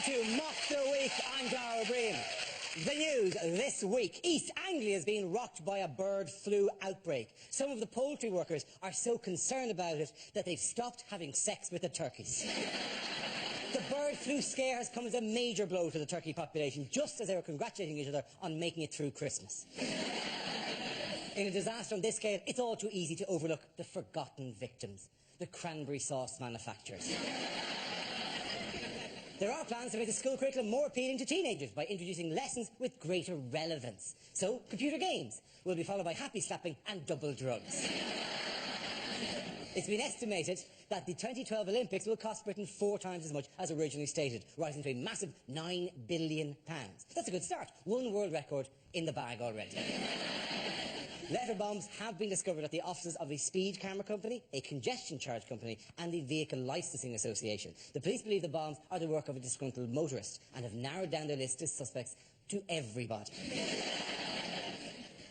to Mock the Week. I'm Dara O'Brien. The news this week. East Anglia is being rocked by a bird flu outbreak. Some of the poultry workers are so concerned about it that they've stopped having sex with the turkeys. The bird flu scare has come as a major blow to the turkey population, just as they were congratulating each other on making it through Christmas. In a disaster on this scale, it's all too easy to overlook the forgotten victims, the cranberry sauce manufacturers. There are plans to make the school curriculum more appealing to teenagers by introducing lessons with greater relevance. So, computer games will be followed by happy slapping and double drugs. It's been estimated that the 2012 Olympics will cost Britain 4 times as much as originally stated, rising to a massive £9 billion. That's a good start. 1 world record in the bag already. Letter bombs have been discovered at the offices of a speed camera company, a congestion charge company and the Vehicle Licensing Association. The police believe the bombs are the work of a disgruntled motorist and have narrowed down their list of suspects to everybody.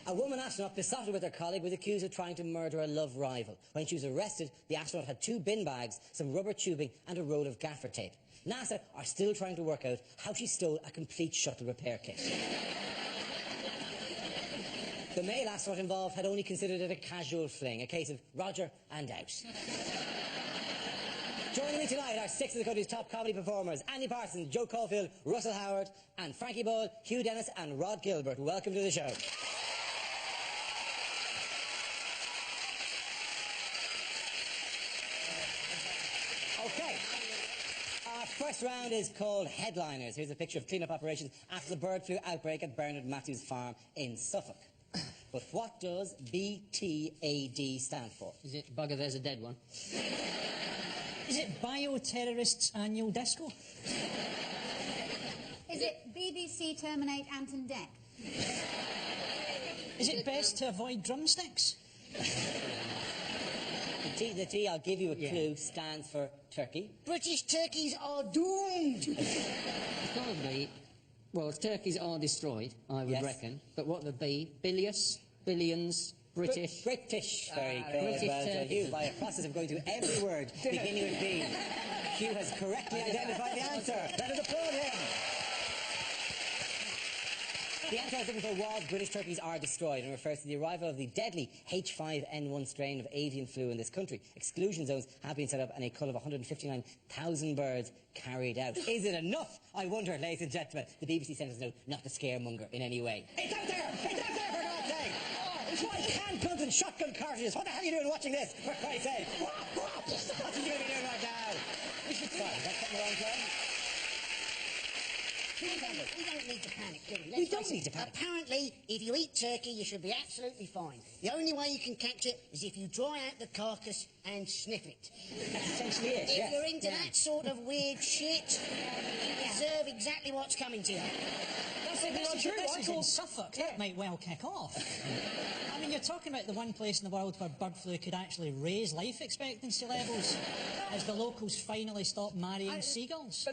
A woman astronaut besotted with her colleague was accused of trying to murder a love rival. When she was arrested, the astronaut had 2 bin bags, some rubber tubing and a roll of gaffer tape. NASA are still trying to work out how she stole a complete shuttle repair kit. The male astronaut involved had only considered it a casual fling, a case of Roger and out. Joining me tonight are 6 of the country's top comedy performers: Andy Parsons, Joe Caulfield, Russell Howard and Frankie Ball, Hugh Dennis and Rod Gilbert. Welcome to the show. Okay. Our first round is called Headliners. Here's a picture of clean-up operations after the bird flu outbreak at Bernard Matthews Farm in Suffolk. But what does BTAD stand for? Is it bugger there's a dead one? Is it Bioterrorists Annual Disco? Is it BBC Terminate Anton Deck? Is it best to avoid drumsticks? The T, I'll give you a clue, stands for turkey. British turkeys are doomed! Probably. Well, turkeys are destroyed, I would reckon. But what would be? Bilious? Billions? British? British. Very good. British Well done, turkey. Hugh, by a process of going through every word beginning with B. Hugh has correctly identified the answer. Let us applaud him. The answer I was looking for was British turkeys are destroyed and refers to the arrival of the deadly H5N1 strain of avian flu in this country. Exclusion zones have been set up and a cull of 159,000 birds carried out. Is it enough? I wonder, ladies and gentlemen. The BBC sent us a note not to scaremonger in any way. It's out there! It's out there, for God's sake! Oh, it's like handguns and shotgun cartridges. What the hell are you doing watching this, for Christ's sake? What's you going to be doing right now? We should start. Is that something wrong, Claire? We don't need to panic, do we? We don't need to panic. Apparently, if you eat turkey, you should be absolutely fine. The only way you can catch it is if you dry out the carcass and sniff it. That's essentially it, If you're into that sort of weird shit, you deserve exactly what's coming to you. That's true. This is in Suffolk. That might well kick off. I mean, you're talking about the one place in the world where bird flu could actually raise life expectancy levels as the locals finally stop marrying seagulls.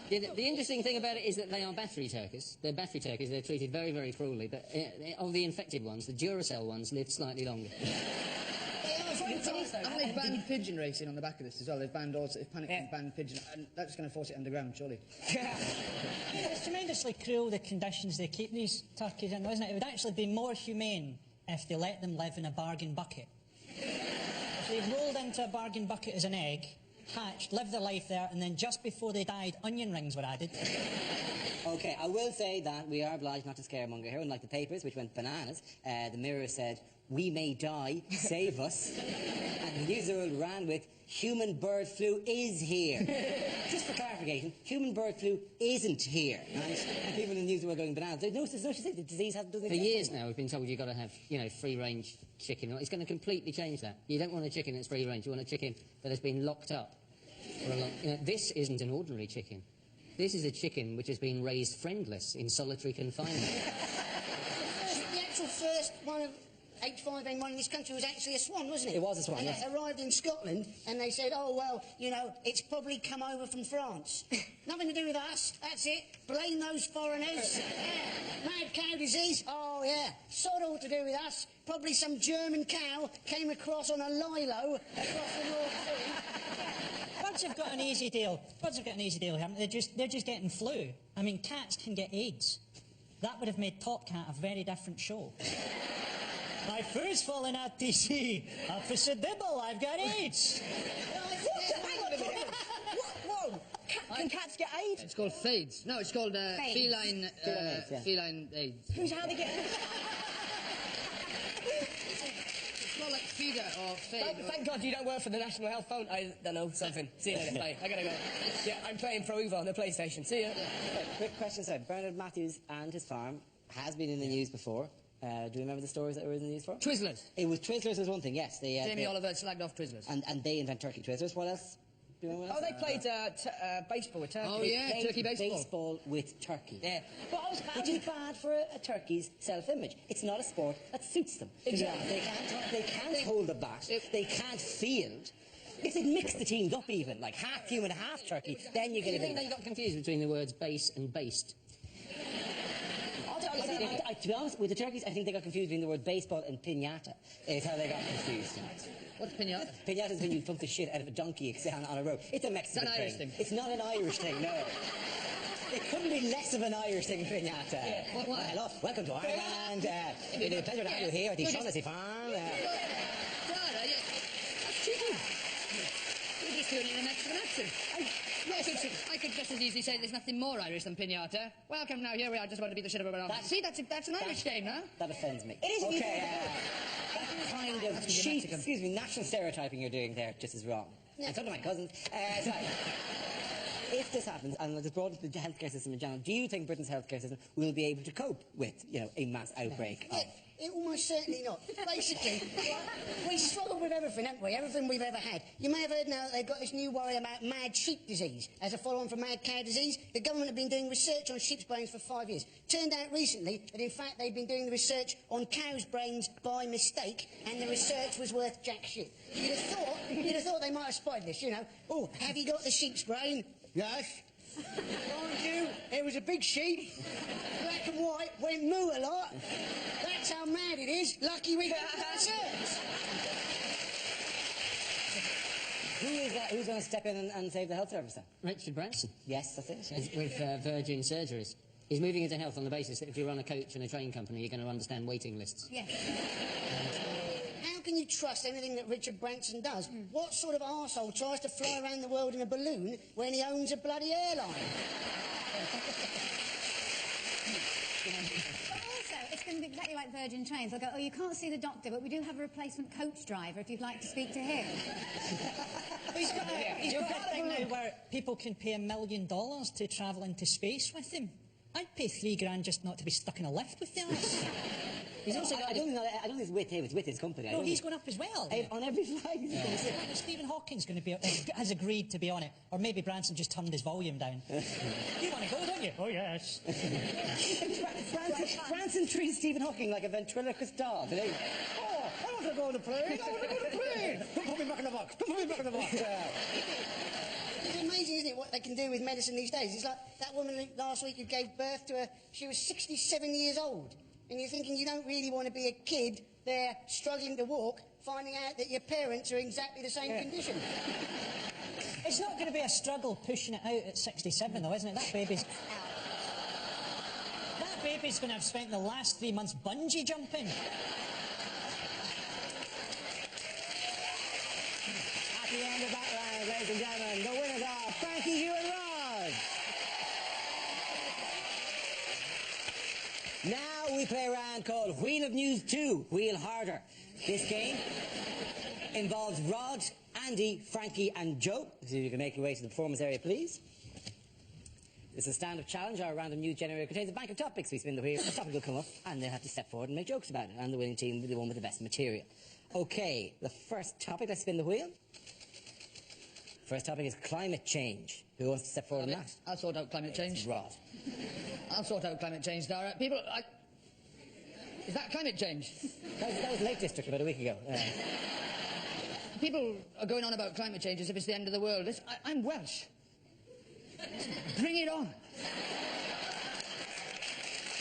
Yeah, the interesting thing about it is that they are battery turkeys. They're battery turkeys. They're treated very, very cruelly. But of the infected ones, the Duracell ones live slightly longer. And they've banned pigeon racing on the back of this as well. They've banned also, if panic and banned pigeon, and that's going to force it underground, surely. It's tremendously cruel, the conditions they keep these turkeys in, isn't it? It would actually be more humane if they let them live in a bargain bucket. If they rolled into a bargain bucket as an egg, hatched, lived their life there, and then just before they died, onion rings were added. OK, I will say that we are obliged not to scaremonger here. Unlike the papers, which went bananas, the Mirror said, "We may die, save us." And the news world ran with, "Human bird flu is here." Just for clarification, human bird flu isn't here. Right? And people in the news world going bananas. There's no such thing. The disease doesn't For years now, we've been told you've got to have, free-range chicken. It's going to completely change that. You don't want a chicken that's free-range. You want a chicken that has been locked up for a long... this isn't an ordinary chicken. This is a chicken which has been raised friendless in solitary confinement. The actual first one of H5N1 in this country was actually a swan, wasn't it? It was a swan, and yes. it arrived in Scotland, and they said, oh, well, it's probably come over from France. Nothing to do with us, that's it. Blame those foreigners. Mad cow disease, oh, yeah. Sod all to do with us. Probably some German cow came across on a lilo across the North Sea. Birds have got an easy deal. Birds have got an easy deal here. They're just getting flu. I mean, cats can get AIDS. That would have made Top Cat a very different show. My food's falling out to sea. Officer Dibble, I've got AIDS. Hang on a minute. Whoa! Can cats get AIDS? It's called FAIDS. No, it's called feline AIDS. Who's how they get AIDS? It's called like feeder or FAID. Thank God you don't work for the National Health Phone. I don't know, something. See you later, bye. I gotta go. Yeah, I'm playing Pro Evo on the PlayStation. See ya. Quick question, sir. Bernard Matthews and his farm has been in the news before. Do you remember the stories that were in the news for? Twizzlers. It was Twizzlers was one thing, yes. Jamie Oliver slagged off Twizzlers. And they invent turkey Twizzlers. What else? Do you remember? Oh, they played baseball with Turkey. Oh, yeah, They played turkey baseball. baseball with turkey. Yeah. Which is bad for a turkey's self-image. It's not a sport that suits them. Exactly. They can't hold the bat. They can't field. If they'd mix the teams up even, like half human, half turkey, then you Do get you a think bit... they got confused between the words base and based? To be honest, with the turkeys, I think they got confused between the word baseball and piñata. Is how they got confused. What's pinata? Piñata is when you pump the shit out of a donkey on a road. It's a Mexican It's an Irish thing. It's not an Irish thing, no. It couldn't be less of an Irish thing, piñata. What? Hello, welcome to Ireland. It's a pleasure to have you here at the Shaughnessy Farm. Clara, that's cheeky. You're just doing it in a Mexican accent. I could just as easily say there's nothing more Irish than pinata. Welcome, now here we are, just about to beat the shit out of everyone. See, that's an Irish game, huh? That offends me. It is. Okay, that kind of cheap, excuse me, national stereotyping you're doing there just is wrong. And so do my cousins. So, if this happens, and it's brought into the healthcare system in general, do you think Britain's healthcare system will be able to cope with, a mass outbreak of... Almost certainly not. Basically, we struggle with everything, haven't we? Everything we've ever had. You may have heard now that they've got this new worry about mad sheep disease as a follow-on from mad cow disease. The government have been doing research on sheep's brains for 5 years. Turned out recently that, in fact, they've been doing the research on cows' brains by mistake, and the research was worth jack shit. You'd have thought they might have spotted this, Oh, have you got the sheep's brain? Yes. Mind you, it was a big sheep, black and white, went moo a lot. That's how mad it is. Lucky we got the research. Who's going to step in and save the health service then? Richard Branson. Yes, that's it. With Virgin Surgeries. He's moving into health on the basis that if you run a coach and a train company, you're going to understand waiting lists. Yes. How can you trust anything that Richard Branson does? What sort of arsehole tries to fly around the world in a balloon when he owns a bloody airline? Also, it's going to be exactly like Virgin Trains. They'll go, oh, you can't see the doctor, but we do have a replacement coach driver if you'd like to speak to him. He's got a thing now where people can pay $1 million to travel into space with him. I'd pay $3,000 just not to be stuck in a lift with the arse. He's also got, I don't think it's with him, it's with his company. No, he's going up as well. On every flight. Yeah. Stephen Hawking's going to be has agreed to be on it, or maybe Branson just turned his volume down. You want to go, don't you? Oh yes. Branson treats Stephen Hawking like a ventriloquist dog. Oh, I want to go on the plane. I want to go on the plane. Don't put me back in the box. Don't put me back in the box. It's amazing, isn't it, what they can do with medicine these days? It's like that woman last week who gave birth to she was 67 years old. And you're thinking you don't really want to be a kid there struggling to walk, finding out that your parents are in exactly the same condition. It's not going to be a struggle pushing it out at 67, though, isn't it? That baby's going to have spent the last 3 months bungee jumping. At the end of that round, ladies and gentlemen, the winners are Frankie, Hugh and Rod. Now we play a round called Wheel of News 2, Wheel Harder. This game involves Rod, Andy, Frankie and Joe. So you can make your way to the performance area, please. It's a stand-up challenge. Our random news generator contains a bank of topics. We spin the wheel, a topic will come up, and they'll have to step forward and make jokes about it. And the winning team will be the one with the best material. Okay, the first topic, let's spin the wheel. First topic is climate change. Who wants to step forward on that? I'll sort out climate change. Rod. I'll sort out climate change, Dara. Is that climate change? That was Lake District about a week ago. People are going on about climate change as if it's the end of the world. I'm Welsh. Bring it on.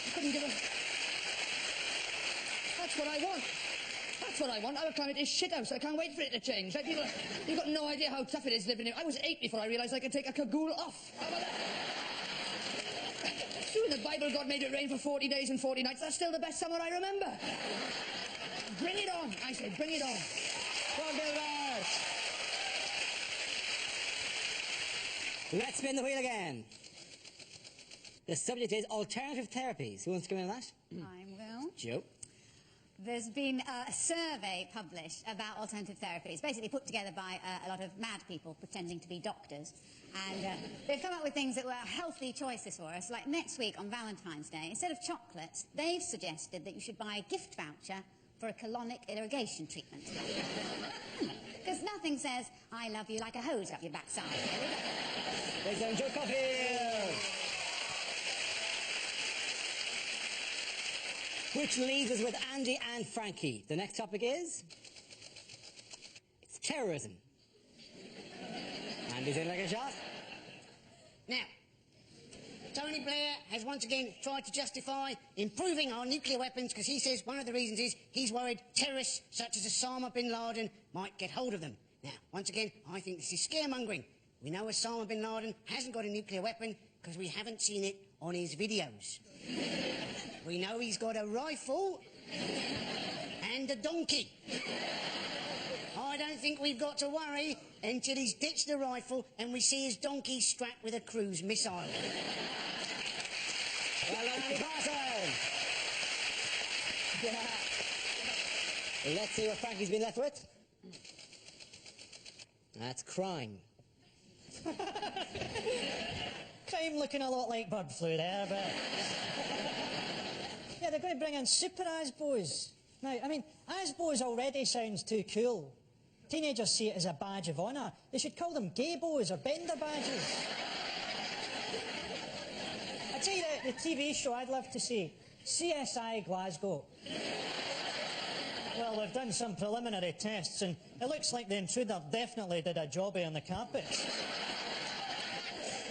I couldn't give a... That's what I want. That's what I want. Our climate is shit house. I can't wait for it to change. Like, people, you've got no idea how tough it is living here. I was 8 before I realised I could take a cagoule off. How about that? True, in the Bible, God made it rain for 40 days and 40 nights. That's still the best summer I remember. Bring it on, I say, bring it on. Well, Gilbert. Let's spin the wheel again. The subject is alternative therapies. Who wants to come in on that? I will. Joe. There's been a survey published about alternative therapies, basically put together by a lot of mad people pretending to be doctors. And they've come up with things that were healthy choices for us. Like next week on Valentine's Day, instead of chocolates, they've suggested that you should buy a gift voucher for a colonic irrigation treatment. Because nothing says, I love you like a hose up your backside. Ladies and gentlemen, Joe Caulfield. Which leaves us with Andy and Frankie. The next topic is... it's terrorism. Andy's in like a shot. Now, Tony Blair has once again tried to justify improving our nuclear weapons because he says one of the reasons is he's worried terrorists such as Osama bin Laden might get hold of them. Now, once again, I think this is scaremongering. We know Osama bin Laden hasn't got a nuclear weapon because we haven't seen it on his videos. We know he's got a rifle and a donkey. I don't think we've got to worry until he's ditched the rifle and we see his donkey strapped with a cruise missile. Well done, Andy Parson. Let's see what Frankie's been left with. That's crime. Crime looking a lot like bird flu there, but... yeah, they're going to bring in super Asbos. Now, I mean, Asbos already sounds too cool. Teenagers see it as a badge of honour. They should call them gaybos or bender badges. I tell you the TV show I'd love to see, CSI Glasgow. Well, they've done some preliminary tests and it looks like the intruder definitely did a jobbie on the carpets.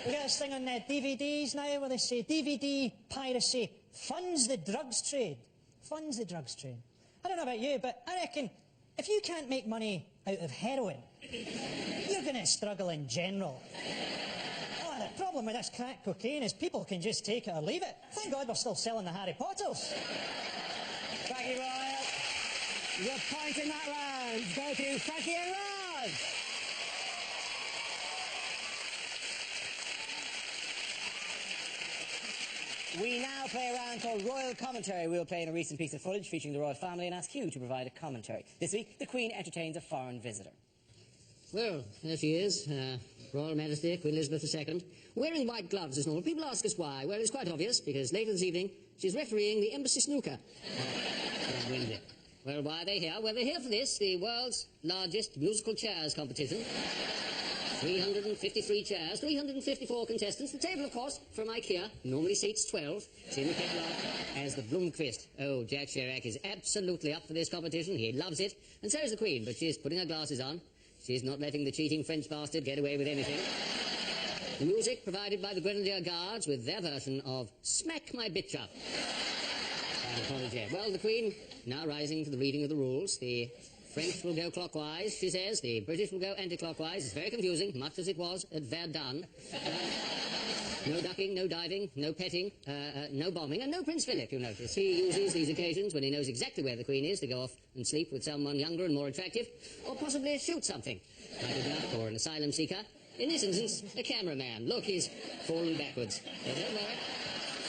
We got this thing on DVDs now where they say DVD piracy funds the drugs trade. Funds the drugs trade. I don't know about you, but I reckon if you can't make money out of heroin, you're going to struggle in general. Oh, the problem with this crack cocaine is people can just take it or leave it. Thank God we're still selling the Harry Potters. Frankie Royal, your point in that round go to Frankie and Roz. We now play a round called Royal Commentary. We'll play in a recent piece of footage featuring the royal family and ask you to provide a commentary. This week, the Queen entertains a foreign visitor. Well, there she is, Royal Majesty, Queen Elizabeth II, wearing white gloves as normal. People ask us why. Well, it's quite obvious, because later this evening, she's refereeing the Embassy Snooker. Well, why are they here? Well, they're here for this, the world's largest musical chairs competition. 353 chairs, 354 contestants. The table, of course, from IKEA, normally seats 12. It's in the catalogue as the Blomqvist. Oh, Jack Chirac is absolutely up for this competition. He loves it. And so is the Queen, but she's putting her glasses on. She's not letting the cheating French bastard get away with anything. The music provided by the Grenadier Guards with their version of Smack My Bitch Up. Well, the Queen now rising to the reading of the rules. The French will go clockwise, she says. The British will go anti-clockwise. It's very confusing, much as it was at Verdun. No ducking, no diving, no petting, no bombing, and no Prince Philip, you notice. He uses these occasions when he knows exactly where the Queen is to go off and sleep with someone younger and more attractive, or possibly shoot something, like a duck or an asylum seeker. In this instance, a cameraman. Look, he's fallen backwards. But don't worry.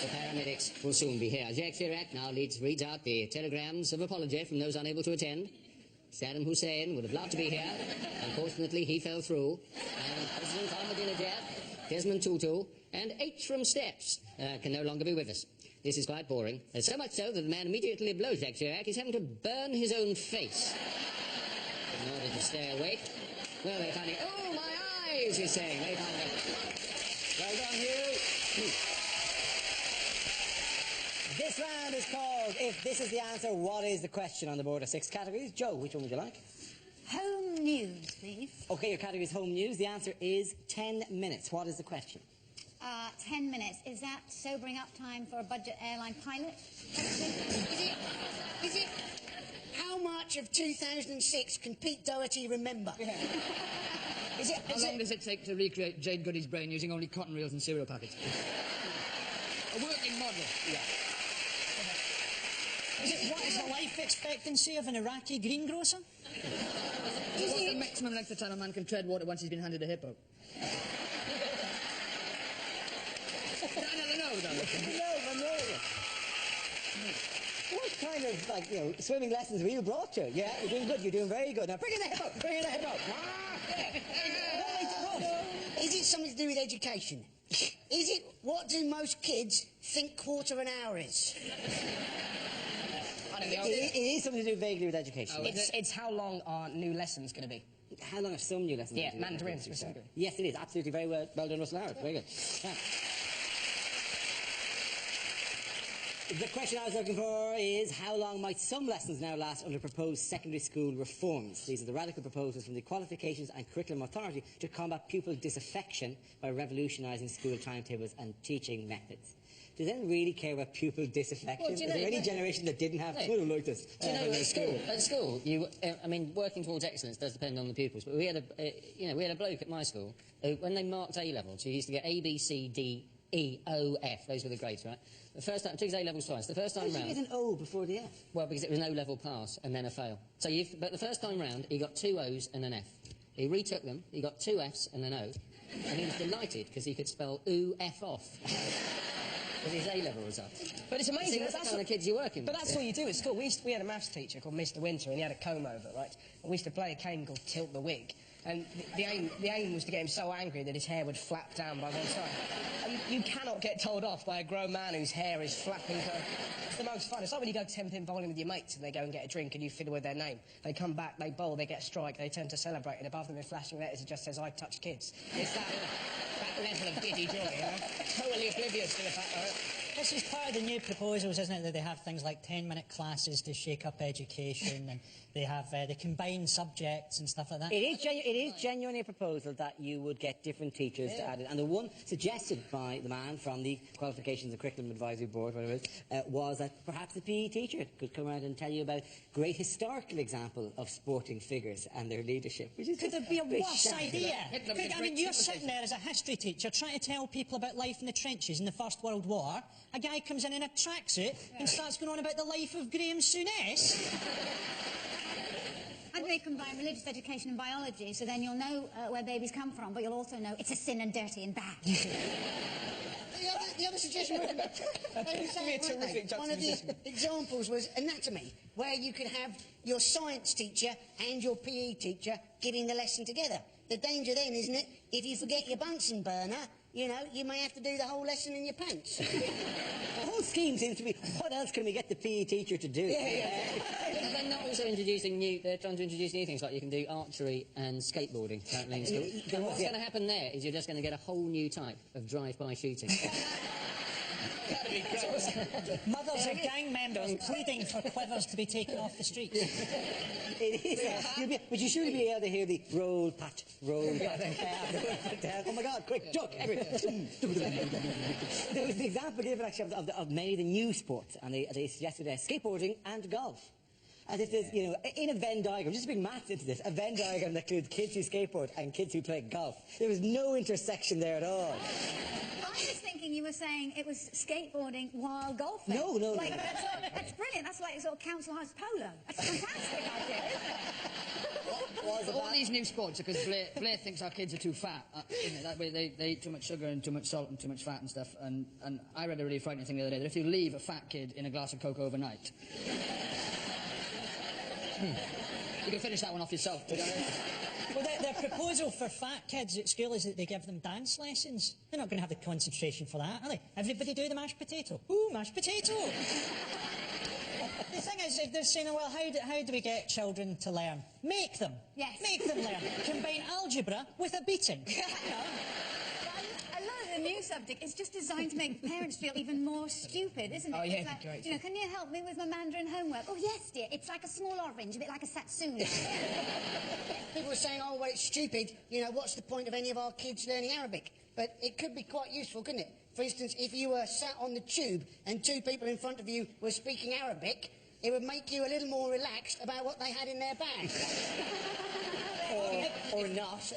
The paramedics will soon be here. Jacques Chirac now reads out the telegrams of apology from those unable to attend. Saddam Hussein would have loved to be here. Unfortunately, he fell through. And President Ahmadinejad, Desmond Tutu, and H from Steps can no longer be with us. This is quite boring. So much so that the man immediately below Jacques Chirac is having to burn his own face in order to stay awake. Well, they're finding... Oh, my eyes, he's saying. They find it. Well done, you. This round is called If This Is the Answer, What Is the Question? On the board of 6 categories. Joe, which one would you like? Home news, please. OK, your category is home news. The answer is 10 minutes. What is the question? 10 minutes. Is that sobering up time for a budget airline pilot? Is it? How much of 2006 can Pete Doherty remember? How long does it take to recreate Jade Goody's brain using only cotton reels and cereal packets? A working model. Yeah. What is the life expectancy of an Iraqi greengrocer? What's the maximum length of time a man can tread water once he's been handed a hippo? No, What kind of, like, you know, swimming lessons were you brought to? Yeah, you're doing good, you're doing very good. Now bring in the hippo, bring in the hippo. Is it something to do with education? Is it what do most kids think quarter of an hour is? It is something to do vaguely with education. Oh, it's how long are new lessons going to be? How long are some new lessons? Yeah, Mandarin specifically. Yes, it is. Absolutely. Very well done, Russell Howard. Very good. Yeah. The question I was looking for is how long might some lessons now last under proposed secondary school reforms? These are the radical proposals from the Qualifications and Curriculum Authority to combat pupil disaffection by revolutionising school timetables and teaching methods. Does anyone really care about pupil disaffection? Well, is there any generation that didn't have school like this? Do you know, at school, I mean, working towards excellence does depend on the pupils, but we had a bloke at my school who, when they marked A-levels, he used to get A, B, C, D, E, O, F. Those were the grades, right? The first time, took his A-levels twice. The first time round... Why did you get an O before the F? Well, because it was an O-level pass and then a fail. So but the first time round, he got 2 O's and an F. He retook them, he got 2 F's and an O, and he was delighted because he could spell oof off with his A-level results. But it's amazing. That's the kind of kids you're working with. But that's what you do at school. We had a maths teacher called Mr. Winter, and he had a comb over, right? And we used to play a game called Tilt the Wig. And the aim was to get him so angry that his hair would flap down by one side. And you cannot get told off by a grown man whose hair is flapping. It's the most fun. It's like when you go 10-pin bowling with your mates and they go and get a drink and you fiddle with their name. They come back, they bowl, they get a strike, they tend to celebrate, and above them in flashing letters it just says, "I touch kids." It's that level of giddy joy, you know? Totally oblivious to the fact that... This is part of the new proposals, isn't it, that they have things like 10-minute classes to shake up education, and they have the combined subjects and stuff like that. It is genuinely a proposal that you would get different teachers to add it. And the one suggested by the man from the Qualifications and Curriculum Advisory Board, whatever it is, was that perhaps the PE teacher could come around and tell you about great historical example of sporting figures and their leadership. Which is Could there be a worse idea? I mean, you're sitting there as a history teacher trying to tell people about life in the trenches in the First World War. A guy comes in a tracksuit and starts going on about the life of Graham Souness. And they combine religious education and biology, so then you'll know where babies come from, but you'll also know it's a sin and dirty and bad. The other suggestion was... One of the examples was anatomy, where you could have your science teacher and your PE teacher getting the lesson together. The danger then, isn't it, if you forget your Bunsen burner, you know, you may have to do the whole lesson in your pants. The whole scheme seems to be, what else can we get the PE teacher to do? But they're not also introducing they're trying to introduce new things, like you can do archery and skateboarding, apparently, in school. And what's going to happen there is you're just going to get a whole new type of drive-by shooting. Mothers of gang members pleading for quivers to be taken off the streets. It is, but you should be able to hear the roll, pat, roll, pat. Oh my God, quick, duck, everything. There was an example given actually of many of the new sports, and they suggested skateboarding and golf. As if there's, you know, in a Venn diagram, just bring maths into this, a Venn diagram that includes kids who skateboard and kids who play golf. There was no intersection there at all. I was thinking you were saying it was skateboarding while golfing. No. Like, that's brilliant. That's like sort of council house polo. That's a fantastic idea, isn't it? All these new sports are because Blair thinks our kids are too fat. That way they eat too much sugar and too much salt and too much fat and stuff. And I read a really frightening thing the other day, that if you leave a fat kid in a glass of Coke overnight... You can finish that one off yourself. Well, their proposal for fat kids at school is that they give them dance lessons. They're not going to have the concentration for that, are they? Everybody do the mashed potato. Ooh, mashed potato! The thing is, if they're saying, well, how do we get children to learn? Make them. Yes. Make them learn. Combine algebra with a beating. I love the new subject. It's just designed to make parents feel even more stupid, isn't it? Oh, yeah, it's like, great. You know, can you help me with my Mandarin homework? Oh, yes, dear. It's like a small orange, a bit like a satsuma. People are saying, oh, well, it's stupid. You know, what's the point of any of our kids learning Arabic? But it could be quite useful, couldn't it? For instance, if you were sat on the tube and 2 people in front of you were speaking Arabic, it would make you a little more relaxed about what they had in their bag. Or not.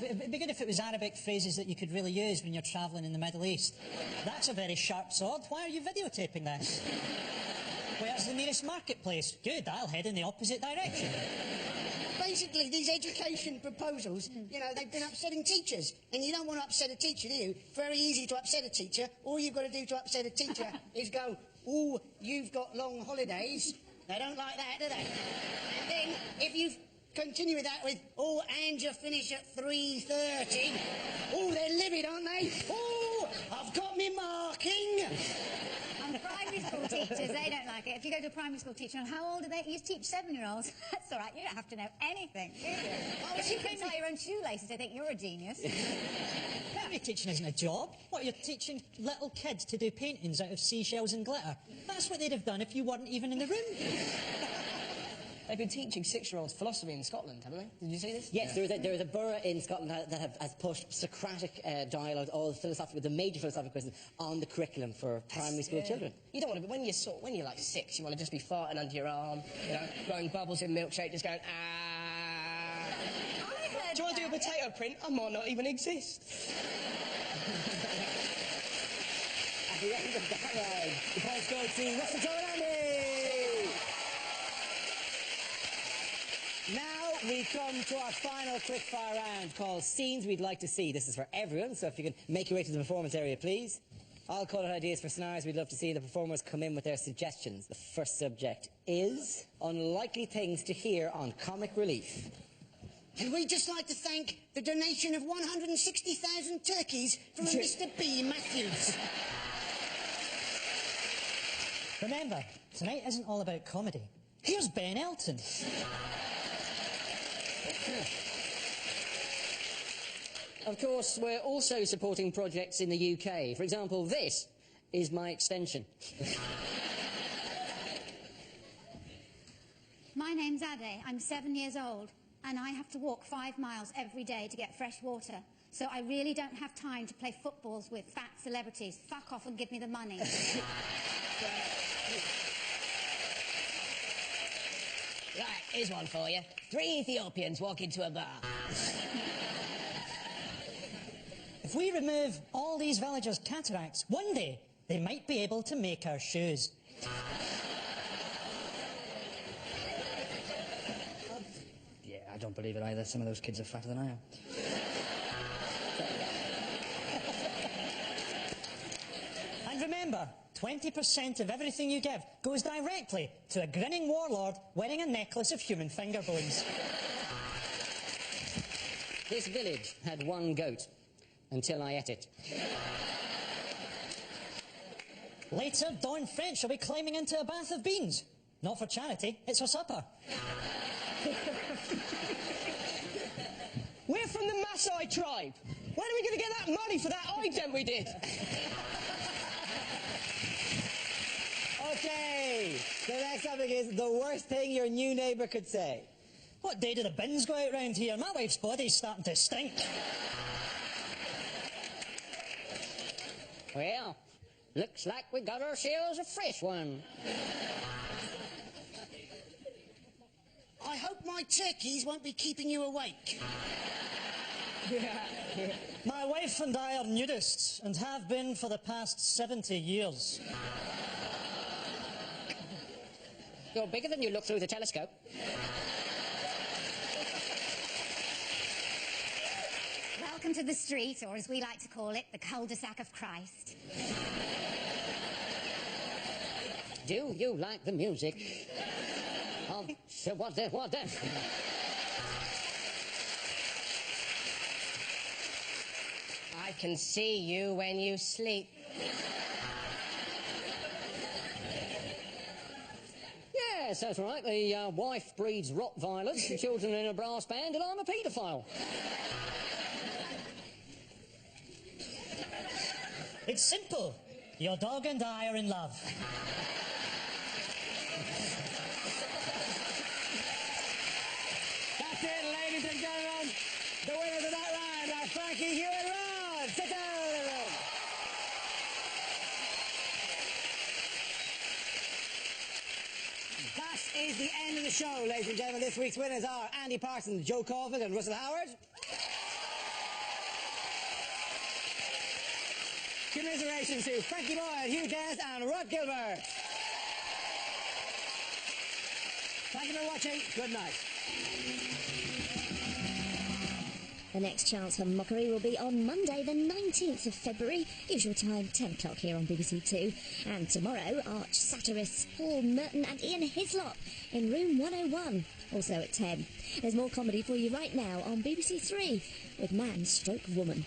It'd be good if it was Arabic phrases that you could really use when you're travelling in the Middle East. That's a very sharp sword. Why are you videotaping this? Where's the nearest marketplace? Good, I'll head in the opposite direction. Basically, these education proposals, you know, they've been upsetting teachers. And you don't want to upset a teacher, do you? Very easy to upset a teacher. All you've got to do to upset a teacher is go, "Oh, you've got long holidays." They don't like that, do they? And then, if you continue with that with, "Oh, and you finish at 3:30. Oh, they're livid, aren't they? Oh, I've got me marking. And primary school teachers, they don't like it. If you go to a primary school teacher, and how old are they? You teach 7-year-olds. That's all right, you don't have to know anything, do you? If you can tie your own shoelaces, I think you're a genius. Primary teaching isn't a job. What, you're teaching little kids to do paintings out of seashells and glitter? That's what they'd have done if you weren't even in the room. They've been teaching 6-year-olds philosophy in Scotland, haven't they? Did you see this? Yes, there is a borough in Scotland that has pushed Socratic dialogue, all the major philosophical questions on the curriculum for primary school children. You don't want to be, when you're like 6, you want to just be farting under your arm, you know, blowing bubbles in milkshake, just going, ah. Do you want to do a potato print? I might not even exist. At the end of that ride, the points go to Russell Joe and Andy. Now we come to our final quickfire round called Scenes We'd Like to See. This is for everyone, so if you can make your way to the performance area, please. I'll call out ideas for scenarios we'd love to see. The performers come in with their suggestions. The first subject is unlikely things to hear on Comic Relief. And we'd just like to thank the donation of 160,000 turkeys from Mr. B. Matthews. Remember, tonight isn't all about comedy. Here's Ben Elton. Of course, we're also supporting projects in the UK. For example, this is my extension. My name's Ade. I'm 7 years old, and I have to walk 5 miles every day to get fresh water. So I really don't have time to play footballs with fat celebrities. Fuck off and give me the money. Right, here's one for you. 3 Ethiopians walk into a bar. If we remove all these villagers' cataracts, one day they might be able to make our shoes. Yeah, I don't believe it either. Some of those kids are fatter than I am. And remember, 20% of everything you give goes directly to a grinning warlord wearing a necklace of human finger bones. This village had 1 goat until I ate it. Later, Dawn French will be climbing into a bath of beans. Not for charity, it's for supper. We're from the Maasai tribe. When are we going to get that money for that ident we did? Okay, the next topic is the worst thing your new neighbour could say. What day do the bins go out round here? My wife's body's starting to stink. Well, looks like we got ourselves a fresh one. I hope my turkeys won't be keeping you awake. My wife and I are nudists and have been for the past 70 years. You're bigger than you look through the telescope. Welcome to the street, or as we like to call it, the cul-de-sac of Christ. Do you like the music? So what then? I can see you when you sleep. Yes, that's right. The wife breeds Rottweilers, the children in a brass band, and I'm a paedophile. It's simple. Your dog and I are in love. That's it, ladies and gentlemen. The winners of that round are Frankie, Hugh and Rod. Sit down, everyone. show, ladies and gentlemen. This week's winners are Andy Parsons, Joe Caulfield and Russell Howard. Commiserations to Frankie Boyle, Hugh Dennis and Rod Gilbert. Thank you for watching. Good night. The next chance for mockery will be on Monday, the 19th of February, usual time, 10 o'clock here on BBC Two. And tomorrow, arch satirists Paul Merton and Ian Hislop in Room 101, also at 10. There's more comedy for you right now on BBC Three with Man Stroke Woman.